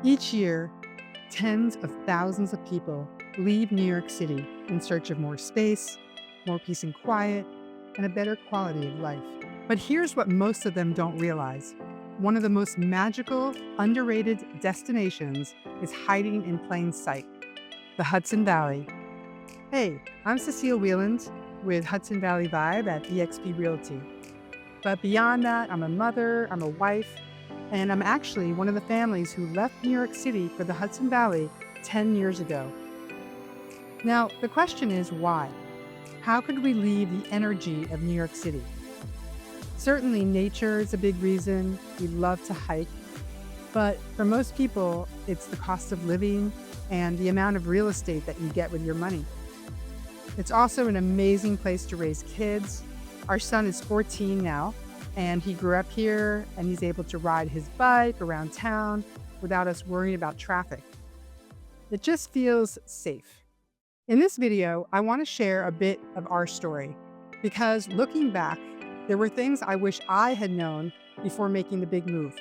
Each year, tens of thousands of people leave New York City in search of more space, more peace and quiet, and a better quality of life. But here's what most of them don't realize. One of the most magical, underrated destinations is hiding in plain sight, the Hudson Valley. Hey, I'm Cecile Wieland with Hudson Valley Vibe at eXp Realty. But beyond that, I'm a mother, I'm a wife, and I'm actually one of the families who left New York City for the Hudson Valley 10 years ago. Now, the question is why? How could we leave the energy of New York City? Certainly, nature is a big reason. We love to hike. But for most people, it's the cost of living and the amount of real estate that you get with your money. It's also an amazing place to raise kids. Our son is 14 now, and he grew up here, and he's able to ride his bike around town without us worrying about traffic. It just feels safe. In this video, I want to share a bit of our story, because looking back, there were things I wish I had known before making the big move.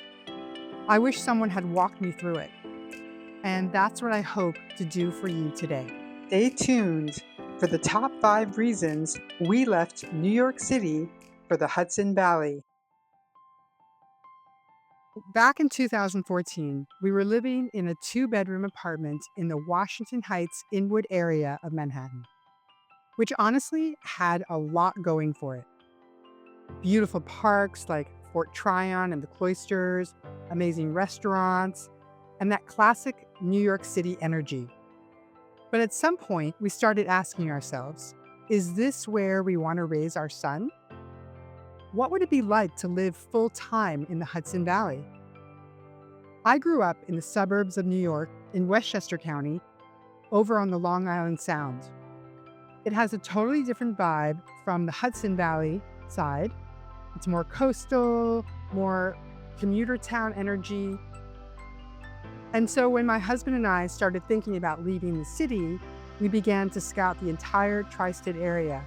I wish someone had walked me through it. And that's what I hope to do for you today. Stay tuned for the top 5 reasons we left New York City for the Hudson Valley. Back in 2014, we were living in a 2-bedroom apartment in the Washington Heights Inwood area of Manhattan, which honestly had a lot going for it. Beautiful parks like Fort Tryon and the Cloisters, amazing restaurants, and that classic New York City energy. But at some point, we started asking ourselves, is this where we want to raise our son? What would it be like to live full-time in the Hudson Valley? I grew up in the suburbs of New York in Westchester County, over on the Long Island Sound. It has a totally different vibe from the Hudson Valley side. It's more coastal, more commuter town energy. And so when my husband and I started thinking about leaving the city, we began to scout the entire tri-state area.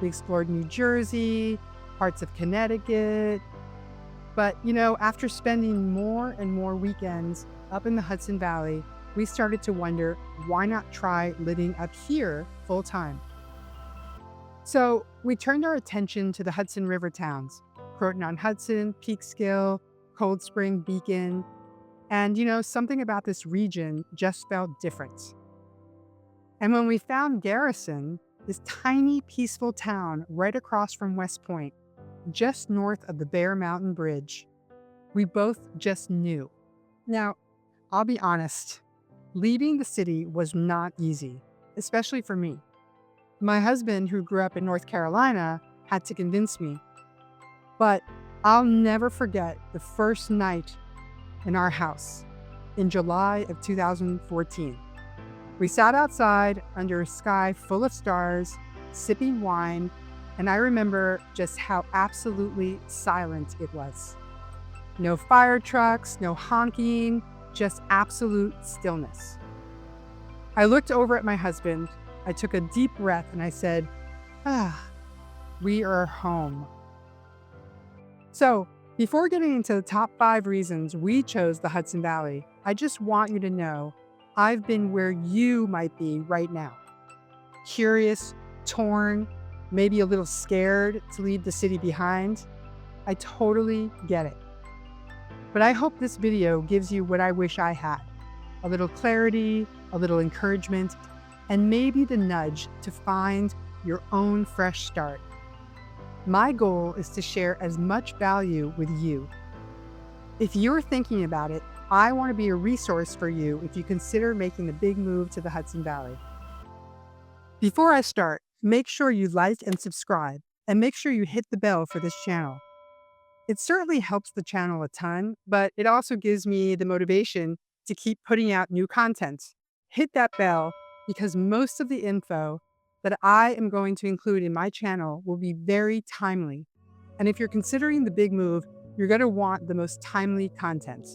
We explored New Jersey, parts of Connecticut. But, after spending more and more weekends up in the Hudson Valley, we started to wonder, why not try living up here full time? So we turned our attention to the Hudson River towns, Croton-on-Hudson, Peekskill, Cold Spring, Beacon. And, something about this region just felt different. And when we found Garrison, this tiny, peaceful town right across from West Point, just north of the Bear Mountain Bridge, we both just knew. Now, I'll be honest, leaving the city was not easy, especially for me. My husband, who grew up in North Carolina, had to convince me. But I'll never forget the first night in our house in July of 2014. We sat outside under a sky full of stars, sipping wine, and I remember just how absolutely silent it was. No fire trucks, no honking, just absolute stillness. I looked over at my husband, I took a deep breath, and I said, we are home. So, before getting into the top 5 reasons we chose the Hudson Valley, I just want you to know I've been where you might be right now. Curious, torn, maybe a little scared to leave the city behind. I totally get it. But I hope this video gives you what I wish I had. A little clarity, a little encouragement, and maybe the nudge to find your own fresh start. My goal is to share as much value with you. If you're thinking about it, I want to be a resource for you if you consider making the big move to the Hudson Valley. Before I start, make sure you like and subscribe, and make sure you hit the bell for this channel. It certainly helps the channel a ton, but it also gives me the motivation to keep putting out new content. Hit that bell because most of the info that I am going to include in my channel will be very timely. And if you're considering the big move, you're going to want the most timely content.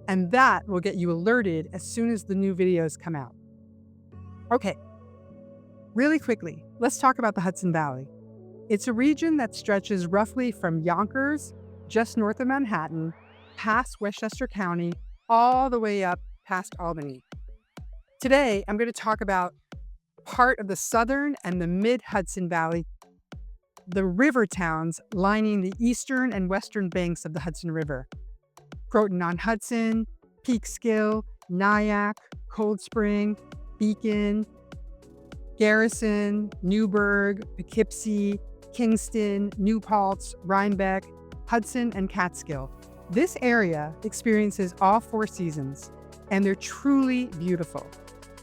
And that will get you alerted as soon as the new videos come out. Okay, really quickly, let's talk about the Hudson Valley. It's a region that stretches roughly from Yonkers, just north of Manhattan, past Westchester County, all the way up past Albany. Today, I'm going to talk about part of the southern and the mid-Hudson Valley, the river towns lining the eastern and western banks of the Hudson River. Croton-on-Hudson, Peekskill, Nyack, Cold Spring, Beacon, Garrison, Newburgh, Poughkeepsie, Kingston, New Paltz, Rhinebeck, Hudson, and Catskill. This area experiences all 4 seasons, and they're truly beautiful.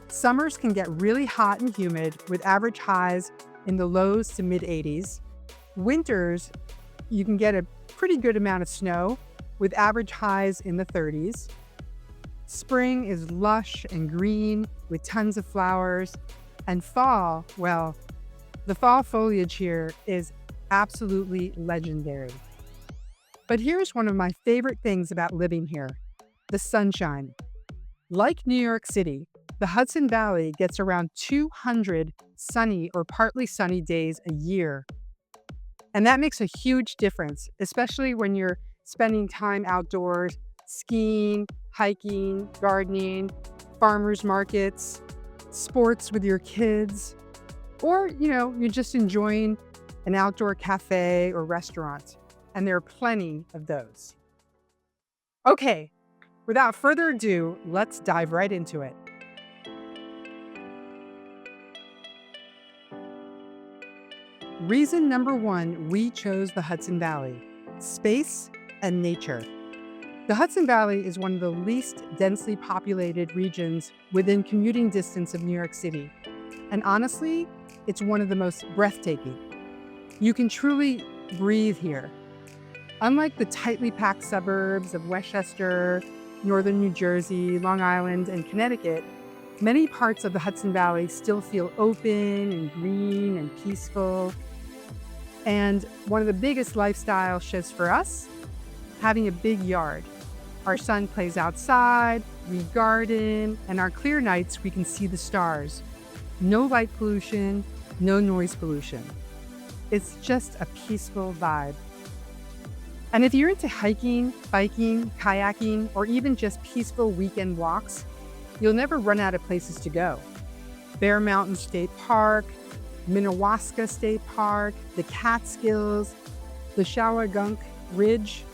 Summers can get really hot and humid with average highs in the lows to mid-80s. Winters, you can get a pretty good amount of snow with average highs in the 30s. Spring is lush and green with tons of flowers. And fall, well, the fall foliage here is absolutely legendary. But here's one of my favorite things about living here: the sunshine. Like New York City, the Hudson Valley gets around 200 sunny or partly sunny days a year. And that makes a huge difference, especially when you're spending time outdoors, skiing, hiking, gardening, farmers markets, sports with your kids, or, you're just enjoying an outdoor cafe or restaurant. And there are plenty of those. Okay, without further ado, let's dive right into it. Reason number 1 we chose the Hudson Valley: space and nature. The Hudson Valley is one of the least densely populated regions within commuting distance of New York City. And honestly, it's one of the most breathtaking. You can truly breathe here. Unlike the tightly packed suburbs of Westchester, northern New Jersey, Long Island, and Connecticut, many parts of the Hudson Valley still feel open and green and peaceful. And one of the biggest lifestyle shifts for us, having a big yard. Our son plays outside, we garden, and our clear nights we can see the stars. No light pollution, no noise pollution. It's just a peaceful vibe. And if you're into hiking, biking, kayaking, or even just peaceful weekend walks, you'll never run out of places to go. Bear Mountain State Park, Minnewaska State Park, the Catskills, the Shawangunk Ridge.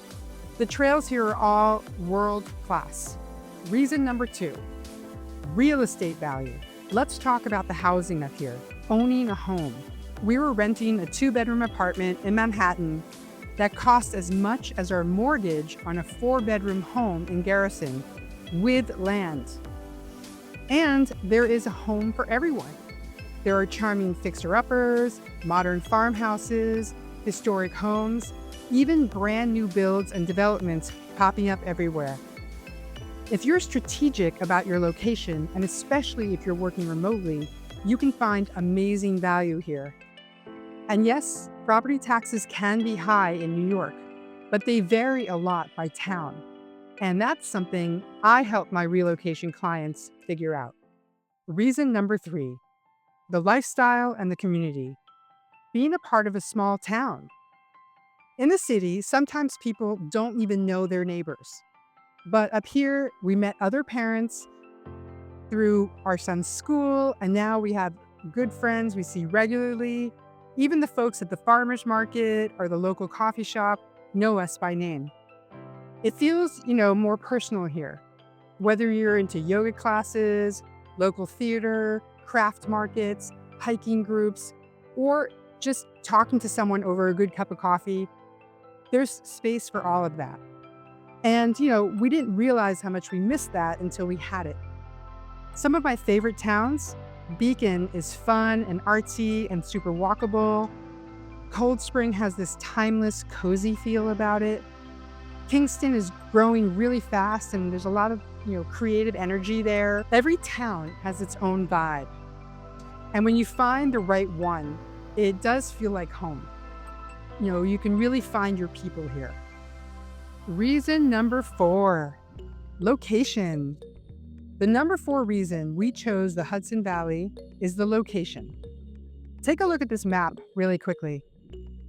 The trails here are all world class. Reason number 2, real estate value. Let's talk about the housing up here, owning a home. We were renting a 2-bedroom apartment in Manhattan that cost as much as our mortgage on a 4-bedroom home in Garrison with land. And there is a home for everyone. There are charming fixer-uppers, modern farmhouses, historic homes, even brand new builds and developments popping up everywhere. If you're strategic about your location, and especially if you're working remotely, you can find amazing value here. And yes, property taxes can be high in New York, but they vary a lot by town. And that's something I help my relocation clients figure out. Reason number 3, the lifestyle and the community. Being a part of a small town. In the city, sometimes people don't even know their neighbors. But up here, we met other parents through our son's school, and now we have good friends we see regularly. Even the folks at the farmers market or the local coffee shop know us by name. It feels, more personal here. Whether you're into yoga classes, local theater, craft markets, hiking groups, or just talking to someone over a good cup of coffee, there's space for all of that. And, we didn't realize how much we missed that until we had it. Some of my favorite towns: Beacon is fun and artsy and super walkable. Cold Spring has this timeless, cozy feel about it. Kingston is growing really fast and there's a lot of, creative energy there. Every town has its own vibe. And when you find the right one, it does feel like home. You can really find your people here. Reason number 4, location. The number 4 reason we chose the Hudson Valley is the location. Take a look at this map really quickly.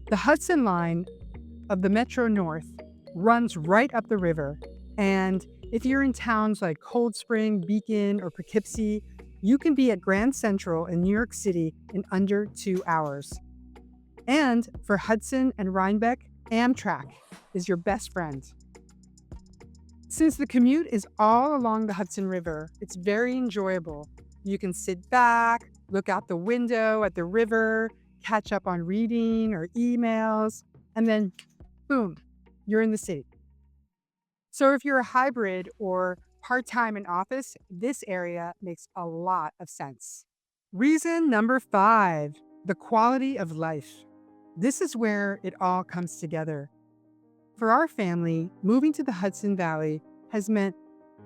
The Hudson line of the Metro North runs right up the river, and If you're in towns like Cold Spring, Beacon, or Poughkeepsie, you can be at Grand Central in New York City in under 2 hours. And for Hudson and Rhinebeck, Amtrak is your best friend. Since the commute is all along the Hudson River, it's very enjoyable. You can sit back, look out the window at the river, catch up on reading or emails, and then boom, you're in the city. So if you're a hybrid or part-time in office, this area makes a lot of sense. Reason number 5, the quality of life. This is where it all comes together. For our family, moving to the Hudson Valley has meant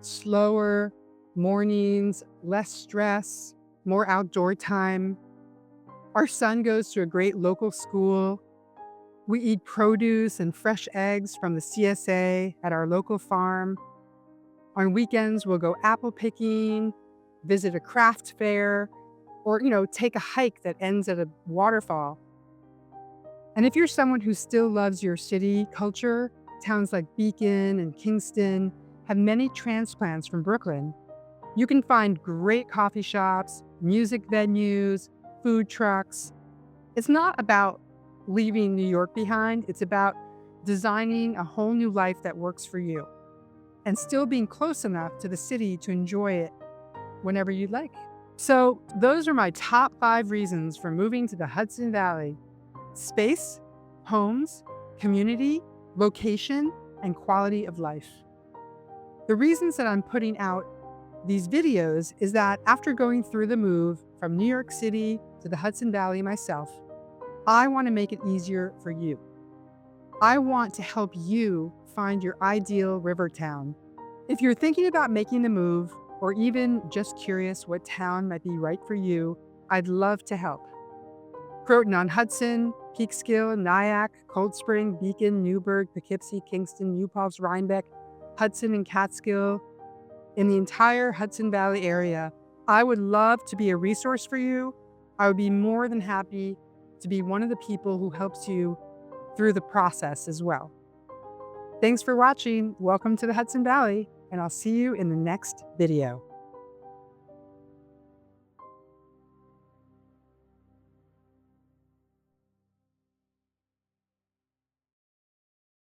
slower mornings, less stress, more outdoor time. Our son goes to a great local school. We eat produce and fresh eggs from the CSA at our local farm. On weekends, we'll go apple picking, visit a craft fair, or, take a hike that ends at a waterfall. And if you're someone who still loves your city culture, towns like Beacon and Kingston have many transplants from Brooklyn. You can find great coffee shops, music venues, food trucks. It's not about leaving New York behind. It's about designing a whole new life that works for you and still being close enough to the city to enjoy it whenever you'd like. So those are my top 5 reasons for moving to the Hudson Valley: space, homes, community, location, and quality of life. The reasons that I'm putting out these videos is that after going through the move from New York City to the Hudson Valley myself, I want to make it easier for you. I want to help you find your ideal river town. If you're thinking about making the move, or even just curious what town might be right for you, I'd love to help. Croton-on-Hudson, Peekskill, Nyack, Cold Spring, Beacon, Newburgh, Poughkeepsie, Kingston, New Paltz, Rhinebeck, Hudson and Catskill, in the entire Hudson Valley area. I would love to be a resource for you. I would be more than happy to be one of the people who helps you through the process as well. Thanks for watching. Welcome to the Hudson Valley, and I'll see you in the next video.